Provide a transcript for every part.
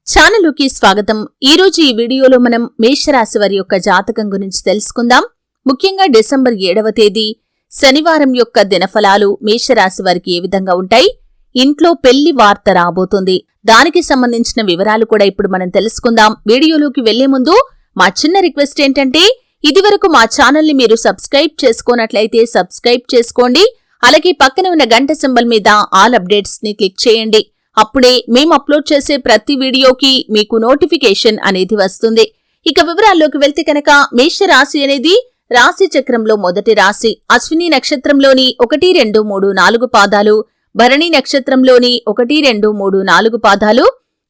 ఛానలుకి స్వాగతం. ఈ రోజు ఈ వీడియోలో మనం మేషరాశి వారి యొక్క జాతకం గురించి తెలుసుకుందాం. ముఖ్యంగా డిసెంబర్ 7వ తేదీ శనివారం యొక్క దినఫలాలు మేషరాశి వారికి ఏ విధంగా ఉంటాయి, ఇంట్లో పెళ్లి వార్త రాబోతుంది, దానికి సంబంధించిన వివరాలు కూడా ఇప్పుడు మనం తెలుసుకుందాం. వీడియోలోకి వెళ్లే ముందు మా చిన్న రిక్వెస్ట్ ఏంటంటే, ఇదివరకు మా ఛానల్ ని మీరు సబ్స్క్రైబ్ చేసుకోనట్లయితే సబ్స్క్రైబ్ చేసుకోండి. అలాగే పక్కన ఉన్న గంట సింబల్ మీద ఆల్ అప్డేట్స్ ని క్లిక్ చేయండి. అప్పుడే మేము అప్లోడ్ చేసే ప్రతి వీడియోకి మీకు నోటిఫికేషన్ అనేది వస్తుంది. ఇక వివరాల్లోకి వెళ్తే కనుక, మేషరాశి అనేది రాశి చక్రంలో మొదటి రాశి. అశ్విని నక్షత్రంలోని 1, 2, 3, 4 పాదాలు, భరణి నక్షత్రంలోని 1, 2, 3, 4 పాదాలు,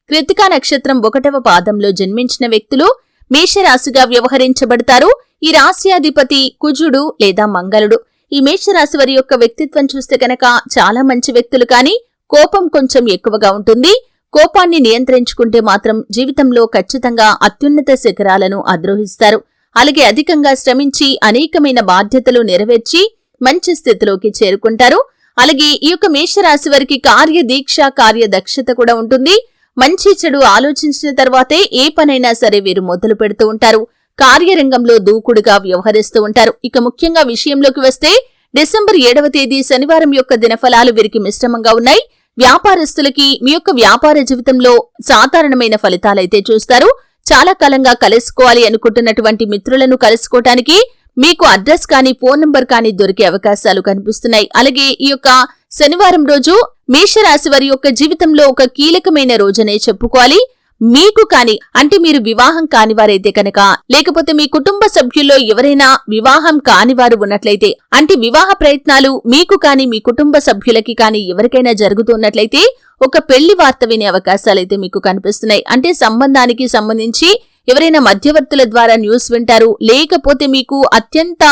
కృత్తికా నక్షత్రం 1వ పాదంలో జన్మించిన వ్యక్తులు మేషరాశిగా వ్యవహరించబడతారు. ఈ రాశి అధిపతి కుజుడు లేదా మంగళుడు. ఈ మేషరాశి వారి యొక్క వ్యక్తిత్వం చూస్తే కనుక చాలా మంచి వ్యక్తులు, కానీ కోపం కొంచెం ఎక్కువగా ఉంటుంది. కోపాన్ని నియంత్రించుకుంటే మాత్రం జీవితంలో ఖచ్చితంగా అత్యున్నత శిఖరాలను అధిరోహిస్తారు. అలాగే అధికంగా శ్రమించి అనేకమైన బాధ్యతలు నెరవేర్చి మంచి స్థితిలోకి చేరుకుంటారు. అలాగే ఈ యొక్క మేషరాశి వారికి కార్యదీక్ష, కార్యదక్షత కూడా ఉంటుంది. మంచి చెడు ఆలోచించిన తర్వాతే ఏ పనైనా సరే వీరు మొదలు పెడుతూ ఉంటారు. కార్యరంగంలో దూకుడుగా వ్యవహరిస్తూ ఉంటారు. ఇక ముఖ్యంగా విషయంలోకి వస్తే, డిసెంబర్ 7వ తేదీ శనివారం యొక్క దినఫలాలు వీరికి మిశ్రమంగా ఉన్నాయి. వ్యాపారస్తులకి మీ యొక్క వ్యాపార జీవితంలో సాధారణమైన ఫలితాలైతే చూస్తారు. చాలా కాలంగా కలుసుకోవాలి అనుకుంటున్నటువంటి మిత్రులను కలుసుకోవటానికి మీకు అడ్రస్ కానీ ఫోన్ నంబర్ కానీ దొరికే అవకాశాలు కనిపిస్తున్నాయి. అలాగే ఈ యొక్క శనివారం రోజు మేషరాశి వారి యొక్క జీవితంలో ఒక కీలకమైన రోజనే చెప్పుకోవాలి. మీకు కాని, అంటే మీరు వివాహం కానివారైతే కనుక, లేకపోతే మీ కుటుంబ సభ్యుల్లో ఎవరైనా వివాహం కానివారు ఉన్నట్లయితే, అంటే వివాహ ప్రయత్నాలు మీకు కాని మీ కుటుంబ సభ్యులకి కాని ఎవరికైనా జరుగుతున్నట్లయితే ఒక పెళ్లి వార్త వినే అవకాశాలైతే మీకు కనిపిస్తున్నాయి. అంటే సంబంధానికి సంబంధించి ఎవరైనా మధ్యవర్తుల ద్వారా న్యూస్ వింటారు, లేకపోతే మీకు అత్యంత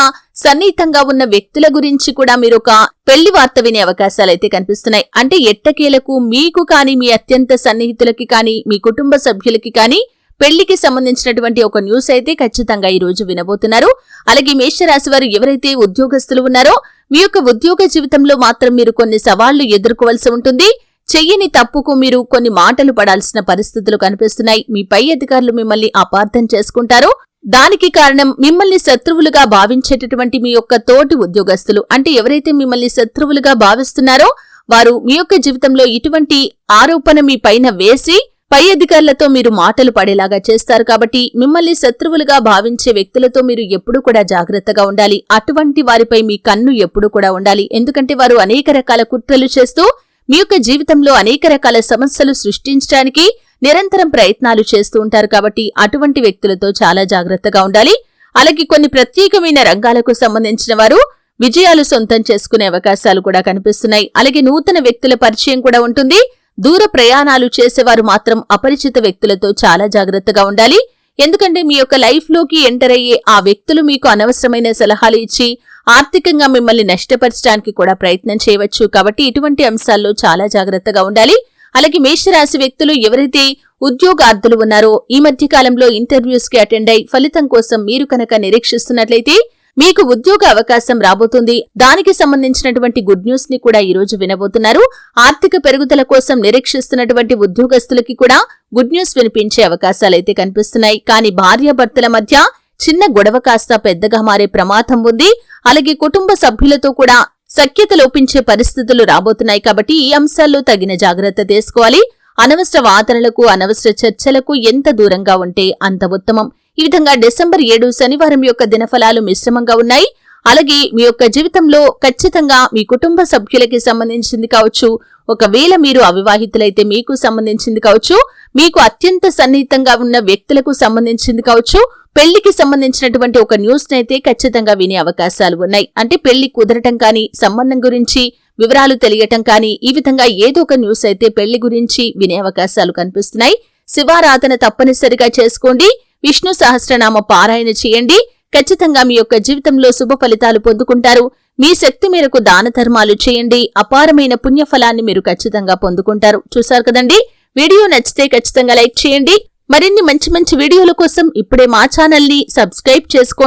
సన్నిహితంగా ఉన్న వ్యక్తుల గురించి కూడా మీరు ఒక పెళ్లి వార్త వినే అవకాశాలైతే కనిపిస్తున్నాయి. అంటే ఎట్టకేలకు మీకు కాని, మీ అత్యంత సన్నిహితులకి కాని, మీ కుటుంబ సభ్యులకి కాని పెళ్లికి సంబంధించినటువంటి ఒక న్యూస్ అయితే ఖచ్చితంగా ఈ రోజు వినబోతున్నారు. అలాగే మేషరాశి వారు ఎవరైతే ఉద్యోగస్తులు ఉన్నారో, మీ యొక్క ఉద్యోగ జీవితంలో మాత్రం మీరు కొన్ని సవాళ్లు ఎదుర్కోవాల్సి ఉంటుంది. చెయ్యని తప్పుకు మీరు కొన్ని మాటలు పడాల్సిన పరిస్థితులు కనిపిస్తున్నాయి. మీ పై అధికారులు మిమ్మల్ని అపార్థం చేసుకుంటారు. దానికి కారణం మిమ్మల్ని శత్రువులుగా భావించేటటువంటి మీ యొక్క తోటి ఉద్యోగస్తులు. అంటే ఎవరైతే మిమ్మల్ని శత్రువులుగా భావిస్తున్నారో వారు మీ యొక్క జీవితంలో ఇటువంటి ఆరోపణ మీ పైన వేసి పై అధికారులతో మీరు మాటలు పడేలాగా చేస్తారు. కాబట్టి మిమ్మల్ని శత్రువులుగా భావించే వ్యక్తులతో మీరు ఎప్పుడూ కూడా జాగ్రత్తగా ఉండాలి. అటువంటి వారిపై మీ కన్ను ఎప్పుడూ కూడా ఉండాలి. ఎందుకంటే వారు అనేక రకాల కుట్రలు చేస్తూ మీ యొక్క జీవితంలో అనేక రకాల సమస్యలు సృష్టించడానికి నిరంతరం ప్రయత్నాలు చేస్తూ ఉంటారు. కాబట్టి అటువంటి వ్యక్తులతో చాలా జాగ్రత్తగా ఉండాలి. అలాగే కొన్ని ప్రత్యేకమైన రంగాలకు సంబంధించిన వారు విజయాలు సొంతం చేసుకునే అవకాశాలు కూడా కనిపిస్తున్నాయి. అలాగే నూతన వ్యక్తుల పరిచయం కూడా ఉంటుంది. దూర ప్రయాణాలు చేసేవారు మాత్రం అపరిచిత వ్యక్తులతో చాలా జాగ్రత్తగా ఉండాలి. ఎందుకంటే మీ యొక్క లైఫ్ లోకి ఎంటర్ అయ్యే ఆ వ్యక్తులు మీకు అనవసరమైన సలహాలు ఇచ్చి ఆర్థికంగా మిమ్మల్ని నష్టపరచడానికి కూడా ప్రయత్నం చేయవచ్చు. కాబట్టి ఇటువంటి అంశాల్లో చాలా జాగ్రత్తగా ఉండాలి. అలాగే మేషరాశి వ్యక్తులు ఎవరైతే ఉద్యోగార్థులు ఉన్నారో, ఈ మధ్య కాలంలో ఇంటర్వ్యూస్ కి అటెండ్ అయి ఫలితం కోసం మీరు కనుక నిరీక్షిస్తున్నట్లయితే మీకు ఉద్యోగ అవకాశం రాబోతుంది. దానికి సంబంధించినటువంటి గుడ్ న్యూస్ ని కూడా ఈ రోజు వినబోతున్నారు. ఆర్థిక పెరుగుదల కోసం నిరీక్షిస్తున్నటువంటి ఉద్యోగస్తులకి కూడా గుడ్ న్యూస్ వినిపించే అవకాశాలైతే కనిపిస్తున్నాయి. కానీ భార్యాభర్తల మధ్య చిన్న గొడవ కాస్త పెద్దగా మారే ప్రమాదం ఉంది. అలాగే కుటుంబ సభ్యులతో కూడా సఖ్యత లోపించే పరిస్థితులు రాబోతున్నాయి. కాబట్టి ఈ అంశాల్లో తగిన జాగ్రత్త తీసుకోవాలి. అనవసర వాదనలకు, అనవసర చర్చలకు ఎంత దూరంగా ఉంటే అంత ఉత్తమం. ఈ విధంగా డిసెంబర్ 7 శనివారం యొక్క దినఫలాలు మిశ్రమంగా ఉన్నాయి. అలాగే మీ యొక్క జీవితంలో ఖచ్చితంగా మీ కుటుంబ సభ్యులకి సంబంధించింది కావచ్చు, ఒకవేళ మీరు అవివాహితులైతే మీకు సంబంధించింది కావచ్చు, మీకు అత్యంత సన్నిహితంగా ఉన్న వ్యక్తులకు సంబంధించింది కావచ్చు, పెళ్లికి సంబంధించినటువంటి ఒక న్యూస్ నైతే ఖచ్చితంగా వినే అవకాశాలు ఉన్నాయి. అంటే పెళ్లి కుదరటం కానీ, సంబంధం గురించి వివరాలు తెలియటం కానీ, ఈ విధంగా ఏదో ఒక న్యూస్ అయితే పెళ్లి గురించి వినే అవకాశాలు కనిపిస్తున్నాయి. శివారాధన తప్పనిసరిగా చేసుకోండి. విష్ణు సహస్రనామ పారాయణ చేయండి. ఖచ్చితంగా మీ యొక్క జీవితంలో శుభ ఫలితాలు పొందుకుంటారు. మీ శక్తి మేరకు దాన ధర్మాలు చేయండి. అపారమైన పుణ్యఫలాన్ని మీరు ఖచ్చితంగా పొందుకుంటారు. చూశారు కదండి. వీడియో నచ్చితే ఖచ్చితంగా లైక్ చేయండి. మరిన్ని మంచి మంచి వీడియోల కోసం ఇప్పుడే మా ఛానల్ ని సబ్స్క్రైబ్ చేసుకోండి.